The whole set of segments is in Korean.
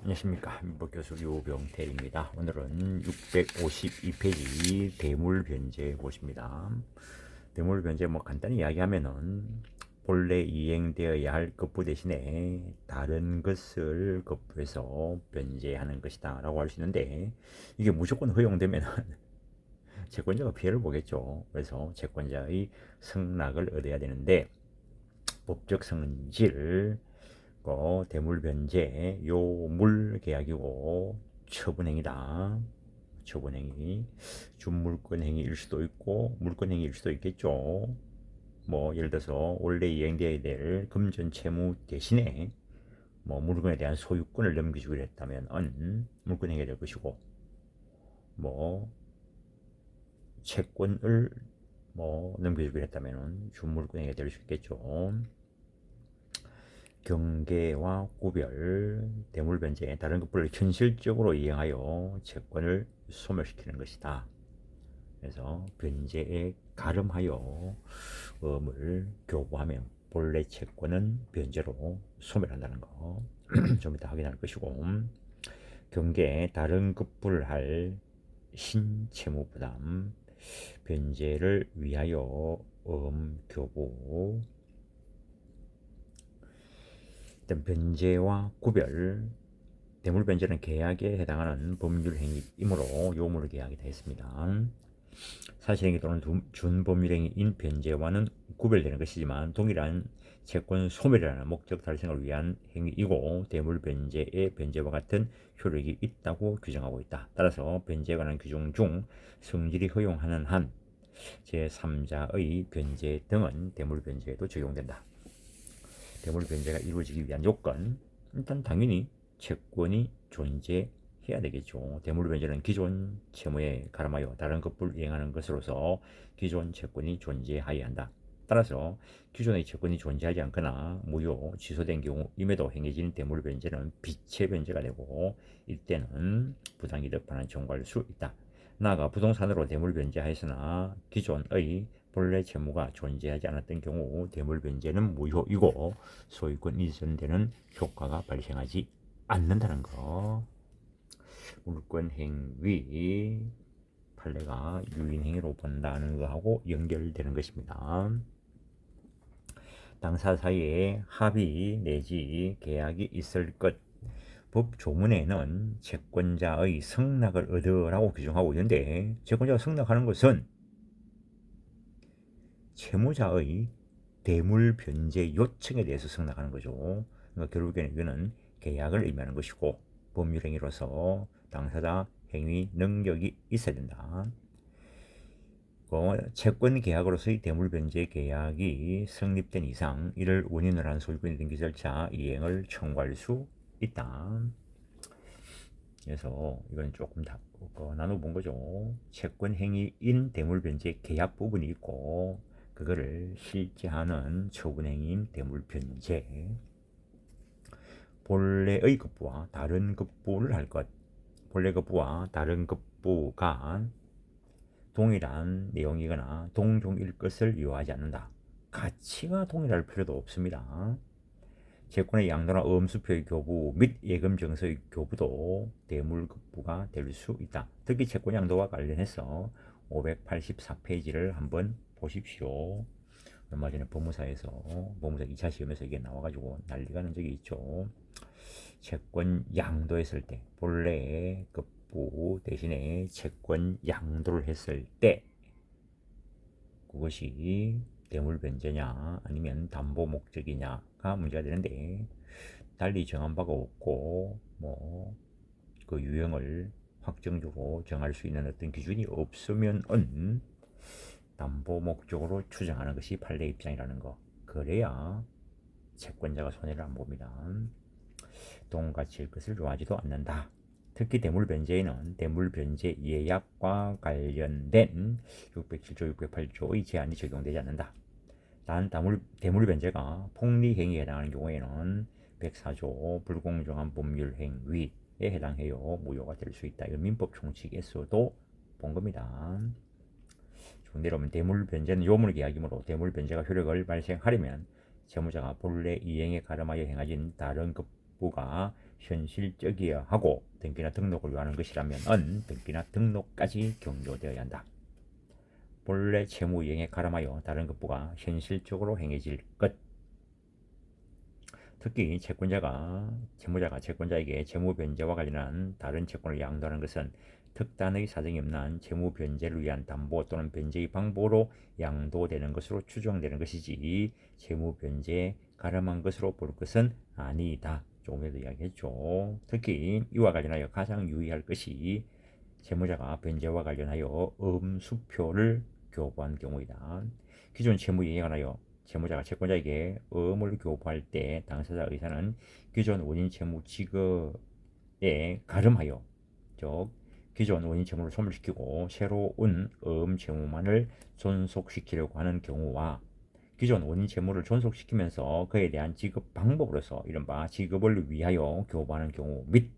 안녕하십니까. 민법교수 유병태입니다. 오늘은 652페이지 대물변제 보십니다. 대물변제 간단히 이야기하면은 본래 이행되어야 할 급부 대신에 다른 것을 급부해서 변제하는 것이다 라고 할 수 있는데, 이게 무조건 허용되면은 채권자가 피해를 보겠죠. 그래서 채권자의 승낙을 얻어야 되는데, 법적 성질 대물변제 요물계약이고 처분행위다. 처분행위, 준물권행위일 수도 있고 물권행위일 수도 있겠죠. 예를 들어서 원래 이행되어야 될 금전 채무 대신에 물건에 대한 소유권을 넘겨주기로 했다면 물권행위가 될 것이고, 채권을 넘겨주기로 했다면 준물권행위가 될 수 있겠죠. 경계와 구별, 대물변제, 다른 급부를 현실적으로 이행하여 채권을 소멸시키는 것이다. 그래서 변제에 가름하여 음을 교부하면 본래 채권은 변제로 소멸한다는 거 좀 이따 확인할 것이고, 경계, 다른 급부를 할 신채무부담, 변제를 위하여 교부, 일단 변제와 구별, 대물변제는 계약에 해당하는 법률행위이므로 요물 계약이 되겠습니다. 사실행위 또는 준법률행위인 변제와는 구별되는 것이지만 동일한 채권 소멸이라는 목적 달성을 위한 행위이고, 대물변제의 변제와 같은 효력이 있다고 규정하고 있다. 따라서 변제에 관한 규정 중 성질이 허용하는 한 제3자의 변제 등은 대물변제에도 적용된다. 대물변제가 이루어지기 위한 요건, 일단 당연히 채권이 존재해야 되겠죠. 대물변제는 기존 채무에 가름하여 다른 급부를 이행하는 것으로서 기존 채권이 존재하여야 한다. 따라서 기존의 채권이 존재하지 않거나 무효, 취소된 경우임에도 행해지는 대물변제는 비체변제가 되고, 이때는 부당이득 반환 청구할 수 있다. 나아가 부동산으로 대물변제하였으나 기존의 본래 채무가 존재하지 않았던 경우 대물변제는 무효이고 소유권 이전되는 효과가 발생하지 않는다는 거. 물권 행위 판례가 유인행위로 본다는 것하고 연결되는 것입니다. 당사 사이에 합의 내지 계약이 있을 것. 법 조문에는 채권자의 승낙을 얻으라고 규정하고 있는데, 채권자가 승낙하는 것은 채무자의 대물변제 요청에 대해서 승낙하는 거죠. 그러니까 결국에는 이거는 계약을 의미하는 것이고, 법률행위로서 당사자 행위 능력이 있어야 된다. 채권 계약으로서의 대물변제 계약이 성립된 이상 이를 원인으로 한 소유권 등기 절차 이행을 청구할 수 있다. 그래서 이건 조금 다 나눠본 거죠. 채권 행위인 대물변제 계약 부분이 있고, 그거를 실제하는 처분행위인 대물변제, 본래의 급부와 다른 급부를 할 것. 본래 급부와 다른 급부가 동일한 내용이거나 동종일 것을 요하지 않는다. 가치가 동일할 필요도 없습니다. 채권의 양도나 음수표의 교부 및 예금 증서의 교부도 대물급부가 될 수 있다. 특히 채권 양도와 관련해서 584페이지를 한번 보십시오. 얼마 전에 법무사 2차 시험에서 이게 나와가지고 난리가 난 적이 있죠. 채권 양도했을 때, 본래 급부 대신에 채권 양도를 했을 때, 그것이 대물변제냐 아니면 담보 목적이냐가 문제가 되는데, 달리 정한 바가 없고 그 유형을 확정적으로 정할 수 있는 어떤 기준이 없으면은 담보 목적으로 추정하는 것이 판례 입장이라는 거. 그래야 채권자가 손해를 안 봅니다. 동가치일 것을 요하지도 않는다. 특히 대물변제에는 대물변제 예약과 관련된 607조, 608조의 제한이 적용되지 않는다. 단 대물변제가 폭리행위에 해당하는 경우에는 104조 불공정한 법률행위에 해당해요. 무효가 될 수 있다. 이건 민법 총칙에서도 본 겁니다. 정리로 하면 대물변제는 요물계약이므로 대물변제가 효력을 발생하려면 채무자가 본래 이행에 가름하여 행하진 다른 급부가 현실적이어야 하고 등기나 등록을 위하는 것이라면 등기나 등록까지 경조되어야 한다. 본래 채무 이행에 가름하여 다른 급부가 현실적으로 행해질 것. 특히 채무자가 채권자에게 채무 변제와 관련한 다른 채권을 양도하는 것은 특단의 사정이 없는 한 채무 변제를 위한 담보 또는 변제의 방법으로 양도되는 것으로 추정되는 것이지 채무 변제에 가름한 것으로 볼 것은 아니다. 조금 전에도 이야기했죠. 특히 이와 관련하여 가장 유의할 것이 채무자가 변제와 관련하여 음수표를 교부한 경우이다. 기존 채무 이행에 관하여 채무자가 채권자에게 의무를 교부할 때 당사자 의사는 기존 원인 채무 지급에 가름하여, 즉 기존 원인 채무를 소멸시키고 새로운 채무만을 존속시키려고 하는 경우와 기존 원인 채무를 존속시키면서 그에 대한 지급 방법으로서 이른바 지급을 위하여 교부하는 경우 및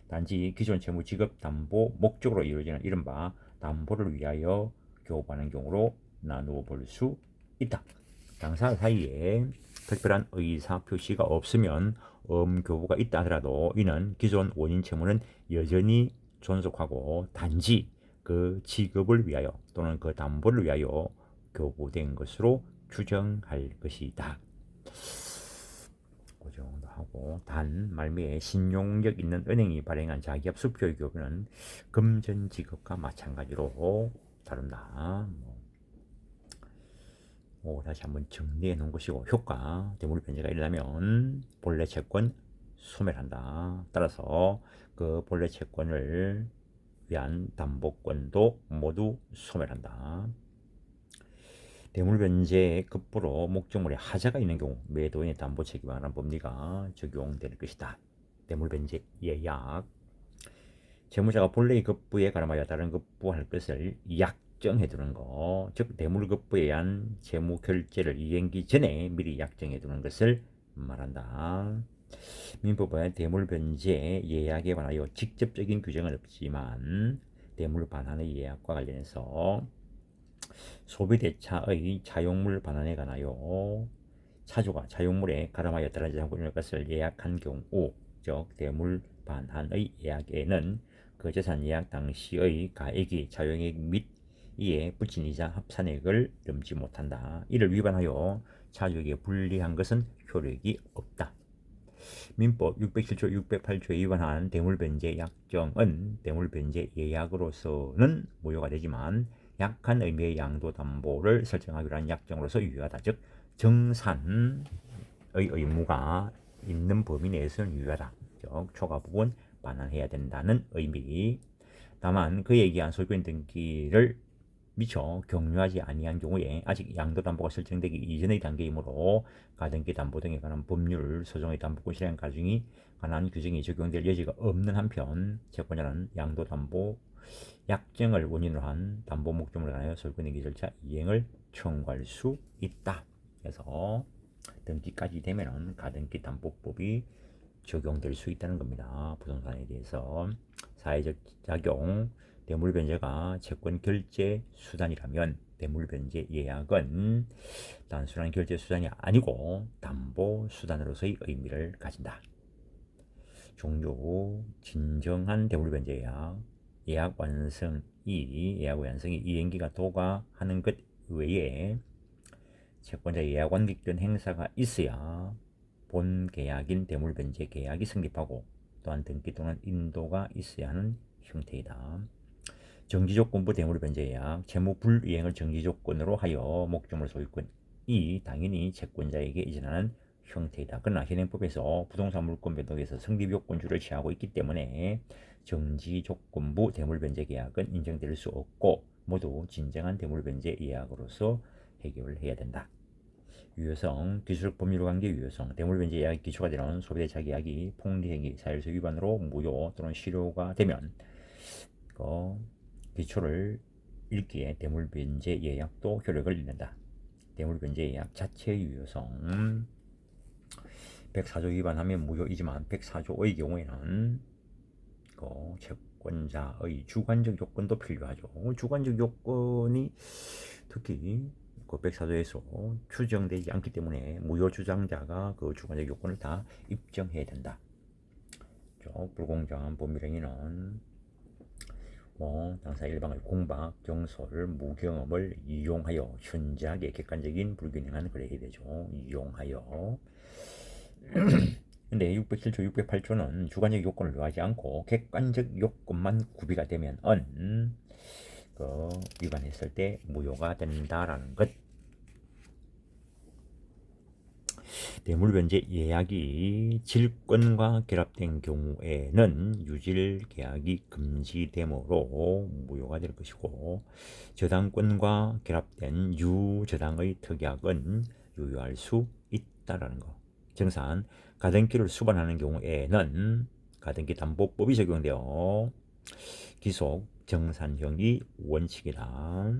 단지 기존 채무 지급 담보 목적으로 이루어지는 이른바 담보를 위하여 교부하는 경우로 나누어 볼 수 있다. 당사 사이에 특별한 의사 표시가 없으면 교부가 있다 하더라도 이는 기존 원인 채무는 여전히 존속하고 단지 그 지급을 위하여 또는 그 담보를 위하여 교부된 것으로 추정할 것이다. 그 정도 하고, 단 말미에 신용력 있는 은행이 발행한 자기업 수표의 교부는 금전 지급과 마찬가지로 다룬다. 다시 한번 정리해 놓은 것이고, 효과, 대물 변제가 일어나면 본래 채권 소멸한다. 따라서 그 본래 채권을 위한 담보권도 모두 소멸한다. 대물변제의 급부로 목적물에 하자가 있는 경우 매도인의 담보 책임에 관한 법리가 적용될 것이다. 대물변제 예약, 채무자가 본래의 급부에 가름하여 다른 급부할 것을 약정해두는 것, 즉 대물급부에 의한 채무 결제를 이행기 전에 미리 약정해두는 것을 말한다. 민법은 대물변제 예약에 관하여 직접적인 규정은 없지만 대물반환의 예약과 관련해서 소비대차의 차용물 반환에 관하여 차주가 차용물에 가름하여 따라지 않고 있는 것을 예약한 경우, 즉 대물 반환의 예약에는 그 재산 예약 당시의 가액이 차용액 및 이에 붙인 이자 합산액을 넘지 못한다. 이를 위반하여 차주에게 불리한 것은 효력이 없다. 민법 607조 608조에 위반한 대물변제 약정은 대물변제 예약으로서는 무효가 되지만 약한 의미의 양도담보를 설정하기로 한 약정으로서 유효하다. 즉 정산의 의무가 있는 범위 내에서는 유효하다. 즉 초과 부분 반환해야 된다는 의미. 다만 그에 의한 소유권 등기를 미처 격려하지 아니한 경우에 아직 양도담보가 설정되기 이전의 단계이므로 가등기 담보 등에 관한 법률, 소정의 담보권 실행 과정이 관한 규정이 적용될 여지가 없는 한편 채권자는 양도담보 약정을 원인으로 한 담보 목적물에 관하여 소유권 등기 절차 이행을 청구할 수 있다. 그래서 등기까지 되면 가등기 담보법이 적용될 수 있다는 겁니다. 부동산에 대해서. 사회적 작용, 대물변제가 채권 결제 수단이라면 대물변제 예약은 단순한 결제 수단이 아니고 담보 수단으로서의 의미를 가진다. 종조 진정한 대물변제 예약, 예약 완성이 이행기가 도과하는 것 외에 채권자 예약 완기권 행사가 있어야 본 계약인 대물변제 계약이 성립하고 또한 등기 또는 인도가 있어야 하는 형태이다. 정지조건부 대물변제 예약, 채무 불이행을 정지조건으로 하여 목적물 소유권이 당연히 채권자에게 이전하는 형태이다. 그러나 현행법에서 부동산 물권 변동에서 성립요건주를 취하고 있기 때문에 정지조건부 대물변제 계약은 인정될 수 없고 모두 진정한 대물변제 예약으로서 해결해야 된다. 유효성, 기술적 법률 관계 유효성, 대물변제 예약의 기초가 되는 소비대차 계약이 폭리행위, 사유서 위반으로 무효 또는 실효가 되면 그 기초를 잃기에 대물변제 예약도 효력을 잃는다. 대물변제 예약 자체의 유효성, 104조 위반하면 무효이지만 104조의 경우에는 그 채권자의 주관적 요건도 필요하죠. 주관적 요건이 특히 그 104조에서 추정되지 않기 때문에 무효 주장자가 그 주관적 요건을 다 입증해야 된다. 되죠. 불공정한 법률행위는 당사 일방의 공박, 경솔, 무경험을 이용하여 현저하게 객관적인 불균형한 거래에 되죠. 이용하여. 근데 607조, 608조는 주관적 요건을 요하지 않고 객관적 요건만 구비가 되면 위반했을 때 무효가 된다라는 것. 대물변제 예약이 질권과 결합된 경우에는 유질 계약이 금지되므로 무효가 될 것이고, 저당권과 결합된 유저당의 특약은 유효할 수 있다라는 거. 정산 가등기를 수반하는 경우에는 가등기 담보법이 적용되어 기속 정산형이 원칙이다.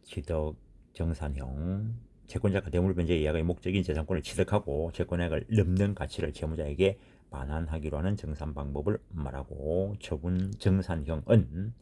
취득 정산형 채권자가 대물변제 예약의 목적인 재산권을 취득하고 채권액을 넘는 가치를 채무자에게 반환하기로 하는 정산 방법을 말하고, 처분 정산형은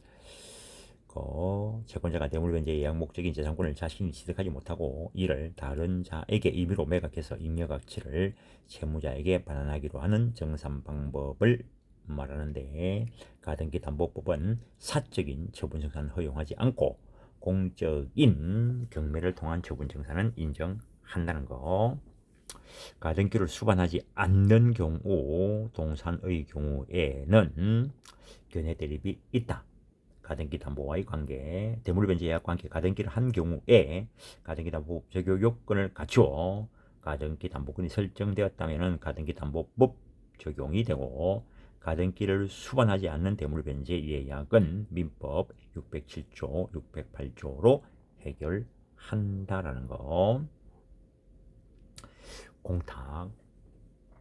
채권자가 대물변제 예약 목적인 재산권을 자신이 취득하지 못하고 이를 다른 자에게 임의로 매각해서 잉여 가치를 채무자에게 반환하기로 하는 정산 방법을 말하는데, 가등기 담보법은 사적인 처분 정산을 허용하지 않고 공적인 경매를 통한 처분 정산은 인정한다는 거. 가등기를 수반하지 않는 경우 동산의 경우에는 견해 대립이 있다. 가등기 담보와의 관계, 대물변제 예약 관계, 가등기를 한 경우에 가등기 담보 적용 요건을 갖추어 가등기 담보권이 설정되었다면 가등기 담보법 적용이 되고, 가등기를 수반하지 않는 대물변제 예약은 민법 607조, 608조로 해결한다라는 거. 공탁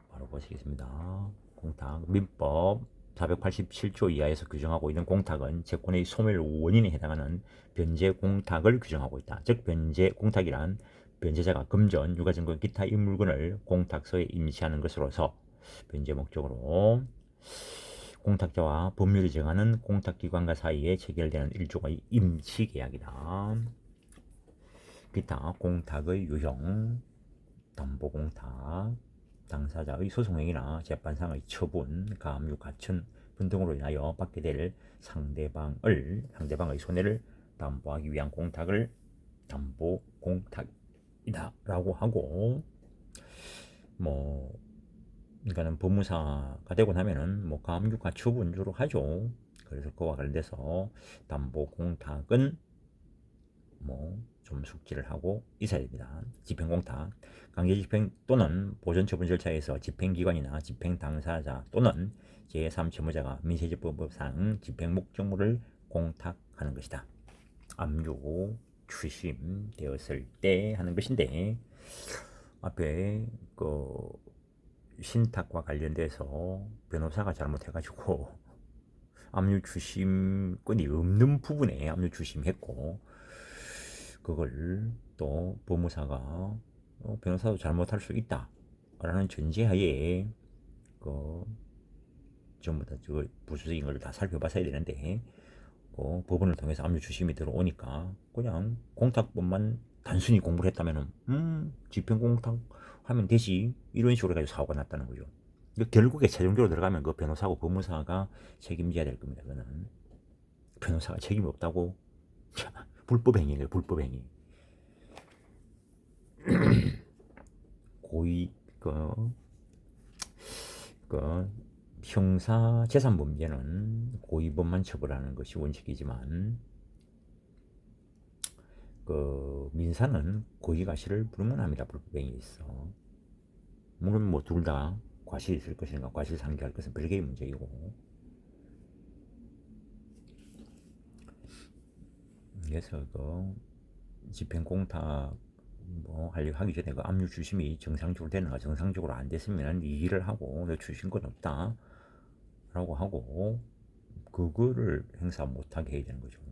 바로 보시겠습니다. 공탁 민법 487조 이하에서 규정하고 있는 공탁은 채권의 소멸 원인에 해당하는 변제 공탁을 규정하고 있다. 즉 변제 공탁이란 변제자가 금전, 유가증권, 기타 이 물건을 공탁서에 임시하는 것으로서 변제 목적으로 공탁자와 법률이 정하는 공탁기관과 사이에 체결되는 일종의 임시계약이다. 기타 공탁의 유형, 담보공탁, 당사자의 소송행위나 재판상의 처분, 가압류, 가천 등으로 인하여 받게 될 상대방의 손해를 담보하기 위한 공탁을 담보공탁이다 라고 하고, 그러니까는 법무사가 되고 나면은 가압류, 가처분 주로 하죠. 그래서 그와 관련돼서 담보공탁은 좀 숙지를 하고 있어야 됩니다. 집행공탁, 강제집행 또는 보전처분 절차에서 집행기관이나 집행당사자 또는 제3채무자가 민세제법상 집행목적물을 공탁하는 것이다. 압류, 추심되었을 때 하는 것인데, 앞에 신탁과 관련돼서 변호사가 잘못해가지고 압류 추심권이 없는 부분에 압류 추심했고, 그걸 또 법무사가 변호사도 잘못할 수 있다 라는 전제하에 전부 다 부수적인 걸 다 살펴봤어야 되는데, 법원을 통해서 압류 추심이 들어오니까 그냥 공탁법만 단순히 공부를 했다면 집행공탁 하면 되지, 이런 식으로 해가지고 사고가 났다는 거죠. 결국에 최종적으로 들어가면 그 변호사하고 법무사가 책임져야 될 겁니다. 그거는 변호사가 책임이 없다고 불법행위예요. 불법행위. 고의 형사 재산범죄는 고의범만 처벌하는 것이 원칙이지만 민사는 고의가시를 불문합니다. 불법행위에 있어. 물론 둘 다 과실이 있을 것인가 과실상계할 것은 별개의 문제이고, 그래서 집행공탁 하기 전에 압류 추심이 정상적으로 되는가, 정상적으로 안 됐으면 이의를 하고 너 추심권 없다 라고 하고 그거를 행사 못하게 해야 되는 거죠.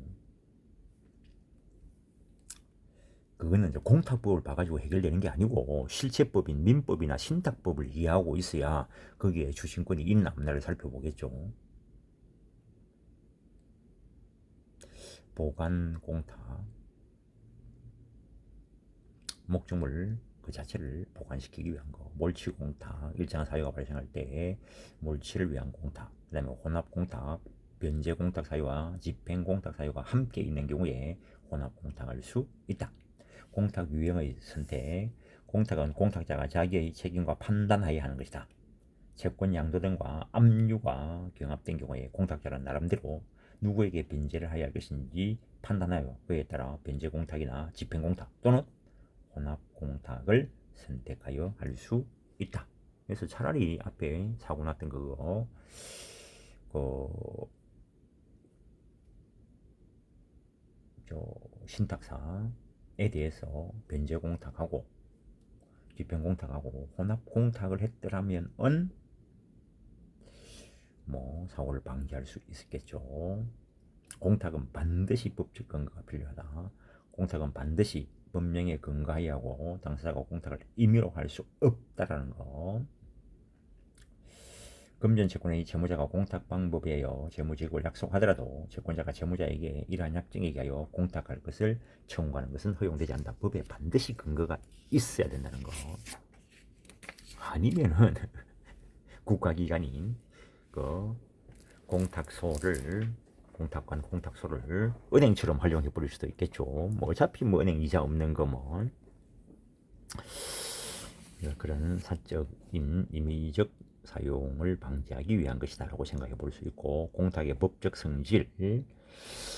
그거는 이제 공탁법을 봐가지고 해결되는 게 아니고 실체법인 민법이나 신탁법을 이해하고 있어야 거기에 추심권이 있나 없나를 살펴보겠죠. 보관 공탁, 목적물 그 자체를 보관시키기 위한 거. 몰치 공탁, 일정한 사유가 발생할 때 몰치를 위한 공탁, 그 다음에 혼합 공탁, 변제 공탁 사유와 집행 공탁 사유가 함께 있는 경우에 혼합 공탁할 수 있다. 공탁 유형의 선택. 공탁은 공탁자가 자기의 책임과 판단하에 하는 것이다. 채권 양도 등과 압류가 경합된 경우에 공탁자는 나름대로 누구에게 변제를 하여야 할 것인지 판단하여 그에 따라 변제 공탁이나 집행 공탁 또는 혼합 공탁을 선택하여 할 수 있다. 그래서 차라리 앞에 사고 났던 그거 신탁사에 대해서 변제 공탁하고 집행 공탁하고 혼합 공탁을 했더라면은 뭐 사고를 방지할 수 있었겠죠. 공탁은 반드시 법적 근거가 필요하다. 공탁은 반드시 법령에 근거하여 하고 당사자가 공탁을 임의로 할 수 없다라는 거. 금전 채권의 채무자가 공탁 방법에 의하여 채무지급을 약속하더라도 채권자가 채무자에게 이러한 약정에 의하여 공탁할 것을 청구하는 것은 허용되지 않는다. 법에 반드시 근거가 있어야 된다는 거. 아니면은 국가기관인 그 공탁소를 은행처럼 활용해 버릴 수도 있겠죠. 뭐 어차피 뭐 은행 이자 없는 거 뭐 그런 사적인 임의적 사용을 방지하기 위한 것이다라고 생각해 볼 수 있고, 공탁의 법적 성질,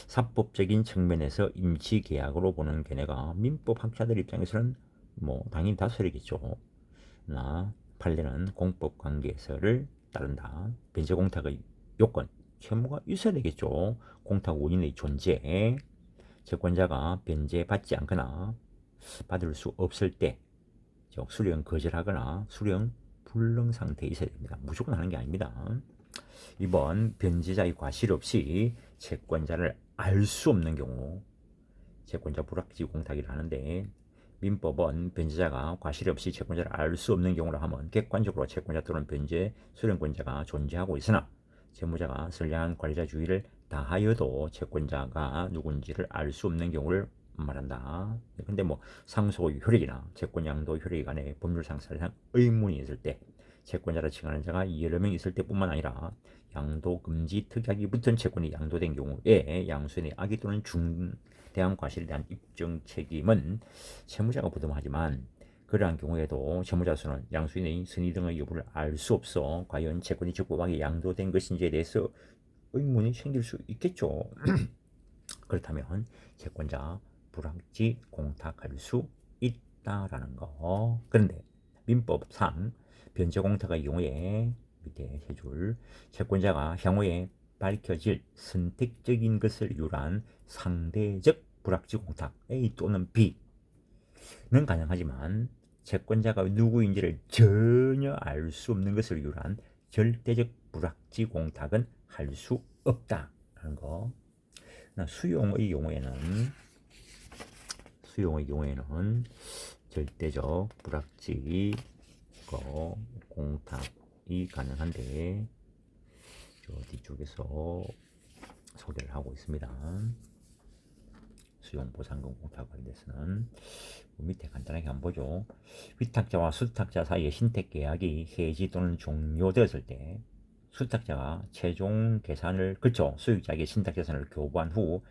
사법적인 측면에서 임시계약으로 보는 견해가 민법 학자들 입장에서는 뭐 당연히 다수이겠죠. 나 판례는 공법관계에서를 따른다. 변제 공탁의 요건, 채무가 있어야 되겠죠. 공탁 원인의 존재, 채권자가 변제받지 않거나 받을 수 없을 때, 즉 수령 거절하거나 수령 불능 상태에 있어야 됩니다. 무조건 하는 게 아닙니다. 이번 변제자의 과실 없이 채권자를 알 수 없는 경우, 채권자 불확지 공탁이라 하는데, 민법은 변제자가 과실 없이 채권자를 알 수 없는 경우라 하면 객관적으로 채권자 또는 변제 수령권자가 존재하고 있으나 채무자가 선량한 관리자 주의를 다하여도 채권자가 누군지를 알 수 없는 경우를 말한다. 근데 뭐 상소 효력이나 채권 양도 효력이 간에 법률상 사실상 의문이 있을 때, 채권자라 칭하는 자가 여러 명 있을 때뿐만 아니라 양도 금지 특약이 붙은 채권이 양도된 경우에 양수인의 악의 또는 중대한 과실에 대한 입증 책임은 채무자가 부담하지만, 그러한 경우에도 채무자로서는 양수인의 선의 등의 여부를 알 수 없어 과연 채권이 적법하게 양도된 것인지에 대해서 의문이 생길 수 있겠죠. 그렇다면 채권자 불확지 공탁할 수 있다라는 거. 그런데 민법상 변제 공탁의 경우에 밑에 세 줄, 채권자가 향후에 밝혀질 선택적인 것을 유라한 상대적 불확지 공탁 A 또는 B는 가능하지만 채권자가 누구인지를 전혀 알 수 없는 것을 유라한 절대적 불확지 공탁은 할 수 없다라는 거. 수용의 경우에는 절대적 불확지 공탁이 가능한데, 저 뒤쪽에서 소개를 하고 있습니다. 수용보상금 공탁 관련해서는 밑에 간단하게 한번 보죠. 위탁자와 수탁자 사이의 신택계약이 해지 또는 종료되었을 때 수탁자가 최종 계산을 거쳐 수익자에게 신탁재산을 교부한 후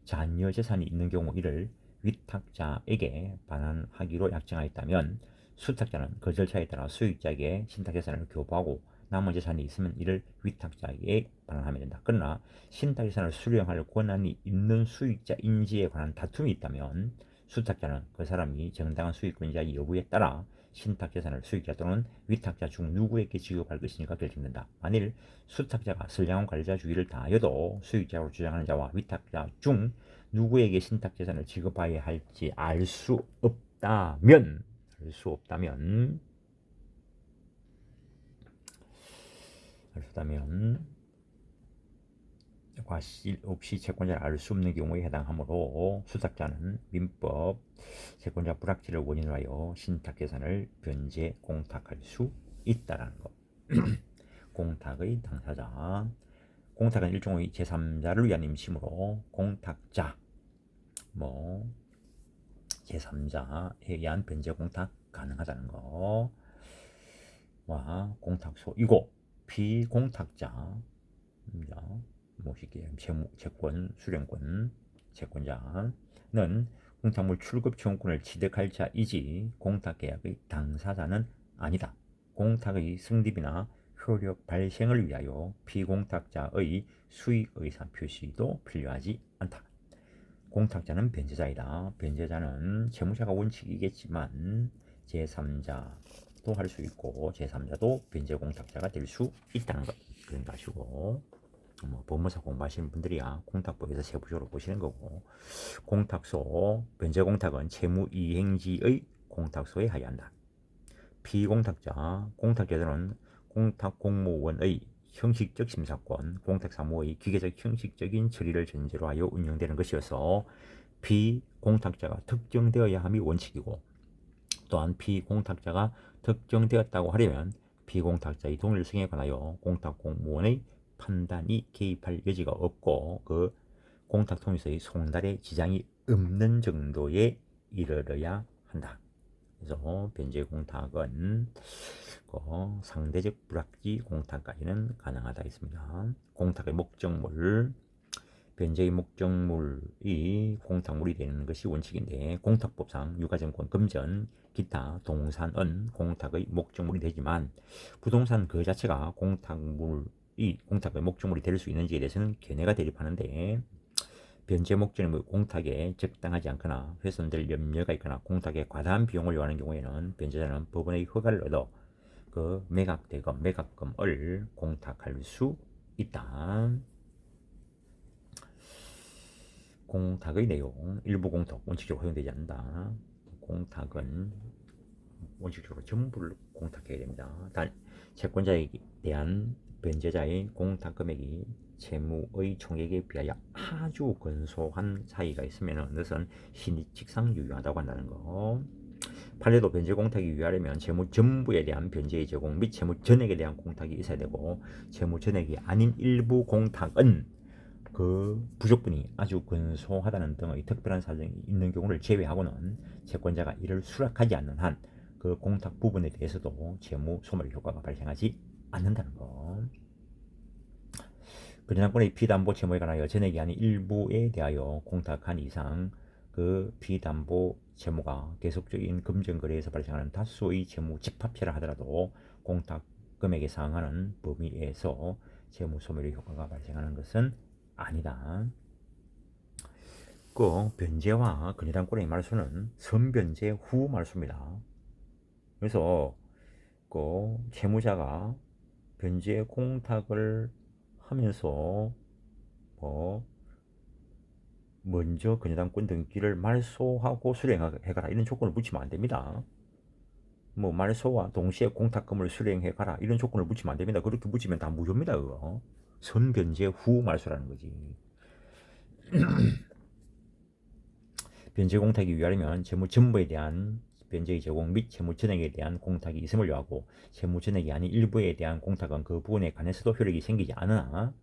잔여 재산이 있는 경우 이를 위탁자에게 반환하기로 약정하였다면 수탁자는 그 절차에 따라 수익자에게 신탁재산을 교부하고 남은 재산이 있으면 이를 위탁자에게 반환하면 된다. 그러나 신탁재산을 수령할 권한이 있는 수익자인지에 관한 다툼이 있다면 수탁자는 그 사람이 정당한 수익권자의 여부에 따라 신탁재산을 수익자 또는 위탁자 중 누구에게 지급할 것인지가 결정된다. 만일 수탁자가 선량한 관리자 주의를 다하여도 수익자로 주장하는 자와 위탁자 중 누구에게 신탁재산을 지급하여야 할지 알 수 없다면 과실 없이 채권자를 알 수 없는 경우에 해당하므로 수탁자는 민법 채권자 불확실을 원인으로 하여 신탁재산을 변제 공탁할 수 있다라는 것. 공탁의 당사자. 공탁은 일종의 제3자를 위한 임시므로 공탁자 제3자에 의한 변제 공탁 가능하다는 거. 와, 공탁소이고 비공탁자, 뭐 쉽게 채권 수령권 채권자는 공탁물 출급 지원권을 취득할 자이지 공탁계약의 당사자는 아니다. 공탁의 성립이나 효력 발생을 위하여 비공탁자의 수의 의사 표시도 필요하지 않다. 공탁자는 변제자이다. 변제자는 채무자가 원칙이겠지만 제3자도 할 수 있고 제3자도 변제 공탁자가 될 수 있다는 것. 그런 거 아시고, 뭐 법무사 공부하시는 분들이야 공탁법에서 세부적으로 보시는 거고, 공탁소 변제 공탁은 채무 이행지의 공탁소에 하여한다. 비공탁자 공탁자들은 공탁 공무원의 형식적 심사권, 공탁사무의 기계적 형식적인 처리를 전제로 하여 운영되는 것이어서 비공탁자가 특정되어야 함이 원칙이고, 또한 비공탁자가 특정되었다고 하려면 비공탁자의 동의를 승인에 관하여 공탁공무원의 판단이 개입할 여지가 없고 그 공탁통지서의 송달에 지장이 없는 정도에 이르러야 한다. 그래서 변제 공탁은 상대적 불확지 공탁까지는 가능하다 했습니다. 공탁의 목적물, 변제의 목적물이 공탁물이 되는 것이 원칙인데 공탁법상 유가증권, 금전, 기타, 동산은 공탁의 목적물이 되지만 부동산 그 자체가 공탁의 목적물이 될 수 있는지에 대해서는 견해가 대립하는데, 변제 목적물이 공탁에 적당하지 않거나 훼손될 염려가 있거나 공탁에 과다한 비용을 요하는 경우에는 변제자는 법원의 허가를 얻어 그 매각금을 공탁할 수 있다. 공탁의 내용, 일부 공탁 원칙적으로 허용되지 않는다. 공탁은 원칙적으로 전부를 공탁해야 됩니다. 단 채권자에 대한 변제자의 공탁 금액이 채무의 총액에 비하여 아주 근소한 차이가 있으면 그것은 신의칙상 유효하다고 한다는 거. 판례도 변제 공탁이 유효하려면 채무 전부에 대한 변제의 제공 및 채무 전액에 대한 공탁이 있어야 되고, 채무 전액이 아닌 일부 공탁은 그 부족분이 아주 근소하다는 등의 특별한 사정이 있는 경우를 제외하고는 채권자가 이를 수락하지 않는 한 그 공탁 부분에 대해서도 채무 소멸 효과가 발생하지 않는다는 것. 근저당권의 비담보 채무에 관하여 전액이 아닌 일부에 대하여 공탁한 이상 그 비담보 채무가 계속적인 금전거래에서 발생하는 다수의 채무 집합체라 하더라도 공탁 금액에 상하는 범위에서 채무 소멸의 효과가 발생하는 것은 아니다. 그 변제와 근저당권의 말소는 선변제 후 말소입니다. 그래서 그 채무자가 변제 공탁을 하면서 먼저 근저당권 등기를 말소하고 수령해가라 이런 조건을 붙이면 안 됩니다. 뭐 말소와 동시에 공탁금을 수령해가라 이런 조건을 붙이면 안 됩니다. 그렇게 붙이면 다 무효입니다. 그거 선변제 후 말소라는 거지. 변제 공탁이 유효하려면 채무 전부에 대한 변제의 제공 및 채무 전액에 대한 공탁이 있음을 요하고, 채무 전액이 아닌 일부에 대한 공탁은 그 부분에 관해서도 효력이 생기지 않으나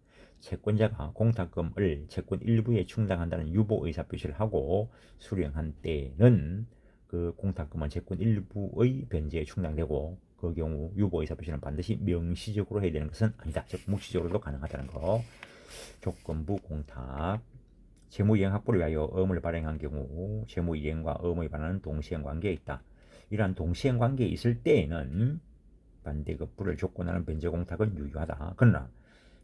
채권자가 공탁금을 채권 일부에 충당한다는 유보 의사표시를 하고 수령한 때는 그 공탁금은 채권 일부의 변제에 충당되고, 그 경우 유보 의사표시는 반드시 명시적으로 해야 되는 것은 아니다. 즉 묵시적으로도 가능하다는 거. 조건부 공탁, 채무이행 확보를 위하여 의무를 발행한 경우 채무이행과 의무에 반하는 동시행 관계에 있다. 이러한 동시행 관계에 있을 때에는 반대급부를 조건하는 변제공탁은 유효하다. 그러나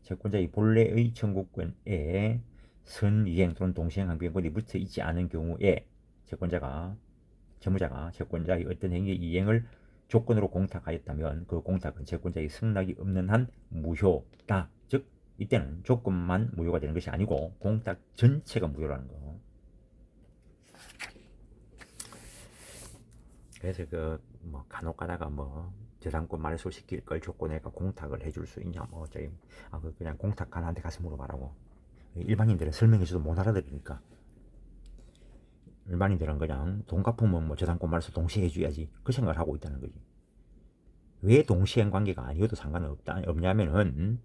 채권자의 본래의 청구권에 선이행 또는 동시행 항변권이 붙어 있지 않은 경우에 채무자가 채권자의 어떤 행위의 이행을 조건으로 공탁하였다면 그 공탁은 채권자의 승낙이 없는 한 무효다. 즉 이때는 조건만 무효가 되는 것이 아니고 공탁 전체가 무효라는 거. 그래서 뭐 간혹 가다가 뭐 저당권 말소 시킬 걸 조건에가 공탁을 해줄 수 있냐 뭐 저기 그냥 공탁관한테 가서 물어봐라고. 일반인들은 설명해줘도 못 알아들으니까 일반인들은 그냥 돈 갚으면 뭐 저당권 말소 동시에 해줘야지 그 생각을 하고 있다는 거지. 왜 동시행 관계가 아니어도 상관은 없냐면은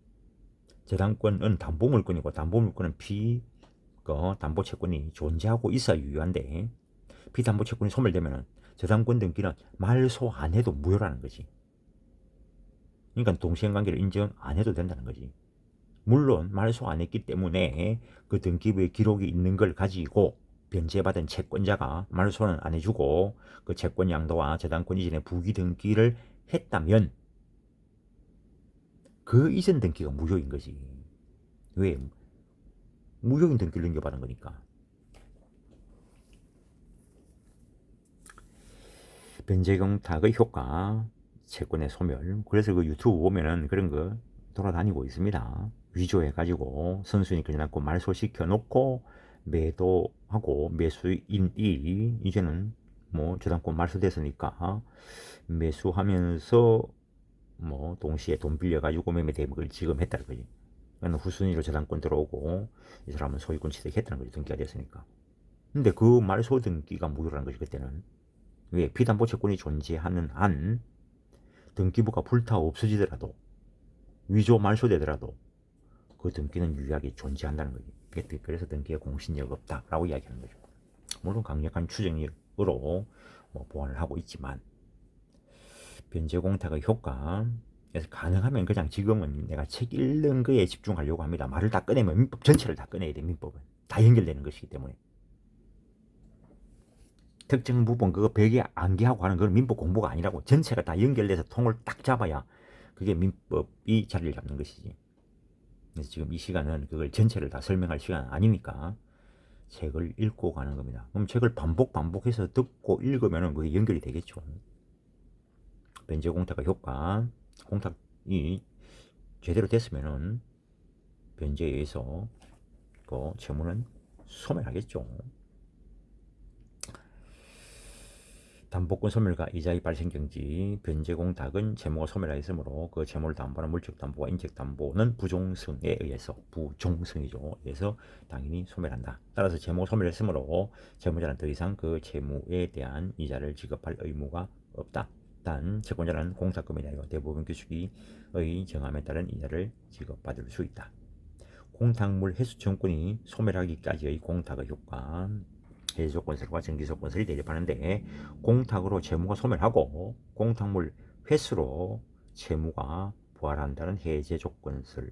저당권은 담보물권이고 담보물권은 담보채권이 존재하고 있어야 유효한데 비담보채권이 소멸되면은 저당권 등기는 말소 안 해도 무효라는 거지. 그러니까 동시행관계를 인정 안 해도 된다는 거지. 물론 말소 안 했기 때문에 그 등기부에 기록이 있는 걸 가지고 변제받은 채권자가 말소는 안 해주고 그 채권 양도와 저당권 이전의 부기 등기를 했다면 그 이전 등기가 무효인 거지. 왜? 무효인 등기를 넘겨받은 거니까. 변제경탁의 효과, 채권의 소멸. 그래서 그 유튜브 보면은 그런 거 돌아다니고 있습니다. 위조해가지고 선순위 걸려놓고 말소시켜 놓고 매도하고 매수인이 이제는 뭐 저당권 말소됐으니까 매수하면서 뭐 동시에 돈 빌려가지고 매매 대금을 지급했다는 거지. 그러니까 후순위로 저당권 들어오고 이 사람은 소유권 취득했다는 거지. 등기가 됐으니까. 근데 그 말소 등기가 무효라는 거지 그때는. 왜? 피담보 채권이 존재하는 한 등기부가 불타 없어지더라도 위조 말소되더라도 그 등기는 유효하게 존재한다는 거지. 그래서 등기에 공신력 없다라고 이야기하는 거죠. 물론 강력한 추정력으로 뭐 보완을 하고 있지만 변제공탁의 효과 그래서 가능하면 그냥 지금은 내가 책 읽는 거에 집중하려고 합니다. 말을 다 꺼내면 민법 전체를 다 꺼내야 돼. 민법은 다 연결되는 것이기 때문에 특정 부분 그거 벽에 암기하고 하는 건 민법 공부가 아니라고. 전체가 다 연결돼서 통을 딱 잡아야 그게 민법이 자리를 잡는 것이지. 그래서 지금 이 시간은 그걸 전체를 다 설명할 시간은 아니니까 책을 읽고 가는 겁니다. 그럼 책을 반복해서 듣고 읽으면 그게 연결이 되겠죠. 변제 공탁의 효과, 공탁이 제대로 됐으면은 변제에 의해서 그 채무는 소멸하겠죠. 담보권 소멸과 이자의 발생 경지, 변제공탁은 채무가 소멸하였으므로 그 채무를 담보하는 물적담보와 인적담보는 부종성에 의해서, 부종성이죠. 그래서 당연히 소멸한다. 따라서 채무가 소멸했으므로 채무자는 더 이상 그 채무에 대한 이자를 지급할 의무가 없다. 단 채권자는 공탁금에 대하여 대부분 규칙의 정함에 따른 이자를 지급받을 수 있다. 공탁물 회수청구권이 소멸하기까지의 공탁의 효과, 해지조건설과 정지조건설이 대립하는데 공탁으로 채무가 소멸하고 공탁물 회수로 채무가 부활한다는 해제조건설을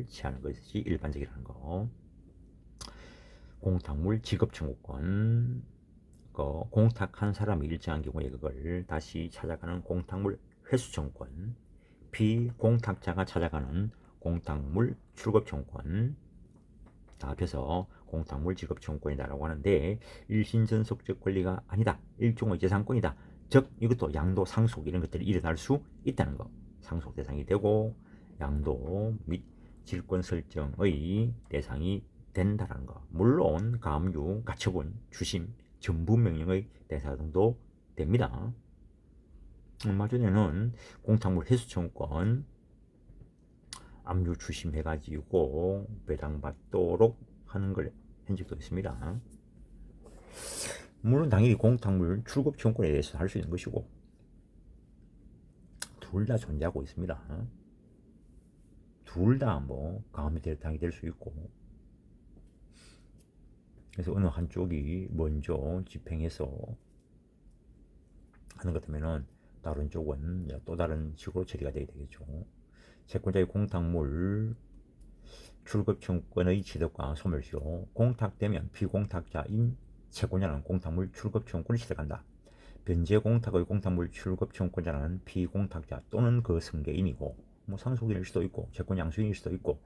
취하는 것이 일반적이라는 거. 공탁물 지급청구권, 공탁한 사람이 일정한 경우에 그걸 다시 찾아가는 공탁물 회수청구권, 비공탁자가 찾아가는 공탁물 출급청구권, 다 합해서 공탁물 지급청구권이다라고 하는데 일신전속적 권리가 아니다. 일종의 재산권이다. 즉 이것도 양도, 상속 이런 것들이 일어날 수 있다는 거. 상속 대상이 되고 양도 및 질권 설정의 대상이 된다는 거. 물론 가압류, 가처분, 주심, 전부명령의 대상도 됩니다. 얼마 전에는 공탁물 회수청구권 압류 주심해가지고 배당받도록 하는 걸 한 적도 있습니다. 물론 당연히 공탁물 출급 청구권에 대해서 할 수 있는 것이고 둘 다 존재하고 있습니다. 둘 다 뭐 가압류 대상이 될 수 있고 그래서 어느 한쪽이 먼저 집행해서 하는 것 같으면은 다른 쪽은 또 다른 식으로 처리가 되게 되겠죠. 채권자의 공탁물 출급청구권의 취득과 소멸시효, 공탁되면 비공탁자인 채권자는 공탁물 출급청구권을 취득한다. 변제공탁의 공탁물 출급청구권자는 비공탁자 또는 그 승계인이고 뭐 상속인일 수도 있고 채권 양수인일 수도 있고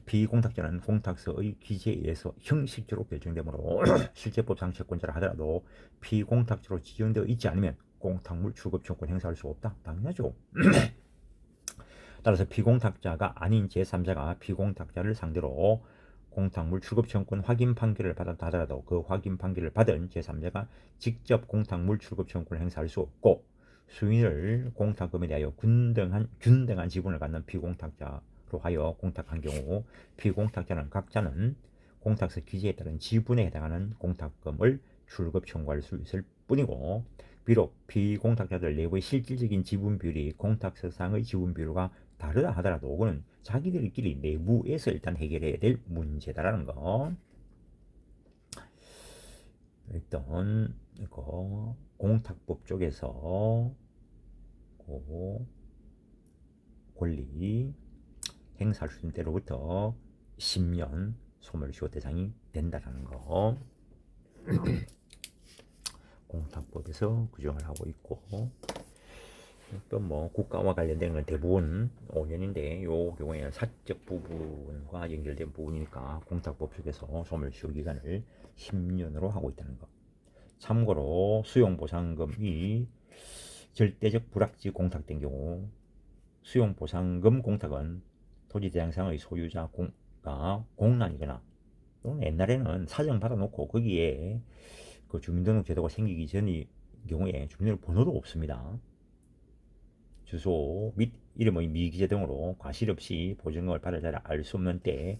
비공탁자는 공탁서의 기재에 의해서 형식적으로 결정되므로 실제법상 채권자라 하더라도 비공탁자로 지정되어 있지 않으면 공탁물 출급청구권 행사할 수 없다. 당연하죠. 따라서 비공탁자가 아닌 제3자가 비공탁자를 상대로 공탁물 출급청구권 확인 판결을 받았다 하더라도 그 확인 판결을 받은 제3자가 직접 공탁물 출급청구권을 행사할 수 없고 수인을 공탁금에 대하여 균등한 지분을 갖는 비공탁자로 하여 공탁한 경우 비공탁자는 각자는 공탁서 기재에 따른 지분에 해당하는 공탁금을 출급 청구할 수 있을 뿐이고 비록 비공탁자들 내부의 실질적인 지분 비율이 공탁서상의 지분 비율과 다르다 하더라도 그는 자기들끼리 내부에서 일단 해결해야 될 문제다라는 거. 일단 이거 공탁법 쪽에서 그 권리 행사할 수 있는 때로부터 10년 소멸시효 대상이 된다라는 거 공탁법에서 규정을 하고 있고, 또 뭐 국가와 관련된 건 대부분 5년인데 요 경우에는 사적 부분과 연결된 부분이니까 공탁법 속에서 소멸시효 기간을 10년으로 하고 있다는 거. 참고로 수용보상금이 절대적 불확지 공탁된 경우 수용보상금 공탁은 토지 대장상의 소유자가 공란이거나 또는 옛날에는 사정 받아놓고 거기에 그 주민등록 제도가 생기기 전의 경우에 주민등록 번호도 없습니다. 주소 및 이름의 미기재 등으로 과실 없이 보증금을 받을자를 알 수 없는 때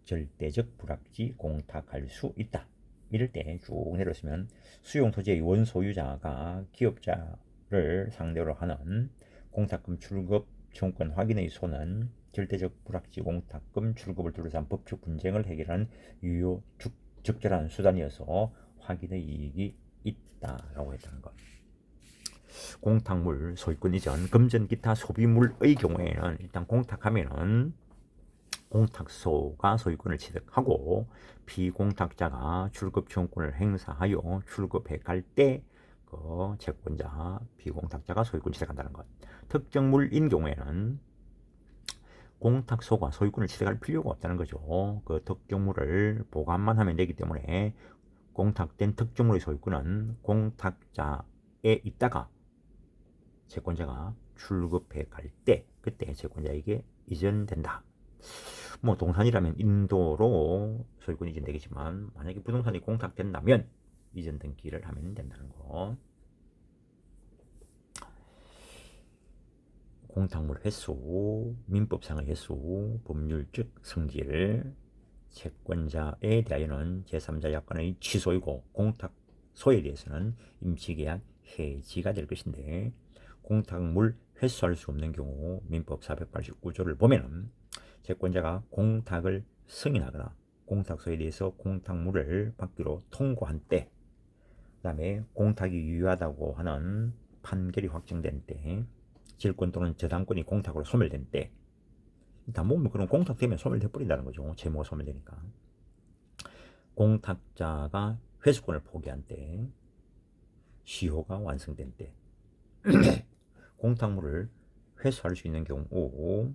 절대적 불확지 공탁할 수 있다. 이럴 때 쭉 내렸으면 수용토지의 원소유자가 기업자를 상대로 하는 공탁금 출급 청구권 확인의 소는 절대적 불확지 공탁금 출급을 둘러싼 법적 분쟁을 해결하는 유효 적절한 수단이어서 확인의 이익이 있다라고 했다는 것. 공탁물 소유권 이전 금전 기타 소비물의 경우에는 일단 공탁하면은 공탁소가 소유권을 취득하고 비공탁자가 출급 청구권을 행사하여 출급해 갈 때 그 채권자 비공탁자가 소유권 취득한다는 것. 특정물인 경우에는 공탁소가 소유권을 취득할 필요가 없다는 거죠. 그 특정물을 보관만 하면 되기 때문에 공탁된 특정물의 소유권은 공탁자에 있다가 채권자가 출급해 갈 때 그때 채권자에게 이전된다. 뭐 동산이라면 인도로 소유권 이전되겠지만 만약에 부동산이 공탁된다면 이전 등기를 하면 된다는 거. 공탁물 횟수, 민법상의 횟수, 법률적 성질, 채권자에 대하여는 제3자 약관의 취소이고 공탁소에 대해서는 임시계약 해지가 될 것인데, 공탁물 횟수할 수 없는 경우 민법 489조를 보면은 채권자가 공탁을 승인하거나 공탁소에 대해서 공탁물을 받기로 통고한 때, 그 다음에 공탁이 유효하다고 하는 판결이 확정된 때, 질권 또는 저당권이 공탁으로 소멸된 때, 다 모으면 그럼 공탁되면 소멸돼버린다는 거죠. 채무가 소멸되니까. 공탁자가 회수권을 포기한 때, 시효가 완성된 때, 공탁물을 회수할 수 있는 경우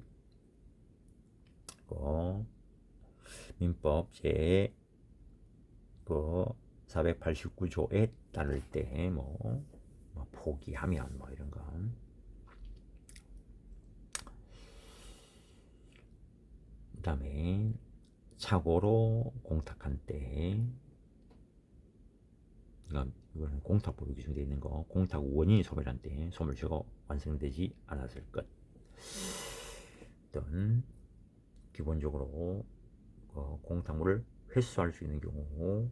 민법 제 489조에 따를 때 뭐 포기하면 뭐 이런 거. 그 다음에 착오로 공탁한 때, 이거는 공탁법에 규정되어 있는 거, 공탁 원인이 소멸한 때 소멸시효가 완성되지 않았을 것. 어떤 기본적으로 공탁물을 회수할 수 있는 경우,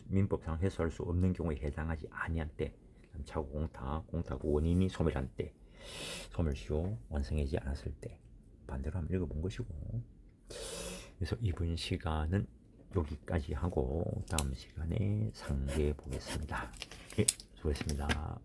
민법상 회수할 수 없는 경우에 해당하지 아니한 때, 착오 공탁 원인이 소멸한 때, 소멸시효 완성하지 않았을 때, 반대로 한번 읽어본 것이고. 그래서 이번 시간은 여기까지 하고 다음 시간에 상기해 보겠습니다. 예, 수고했습니다.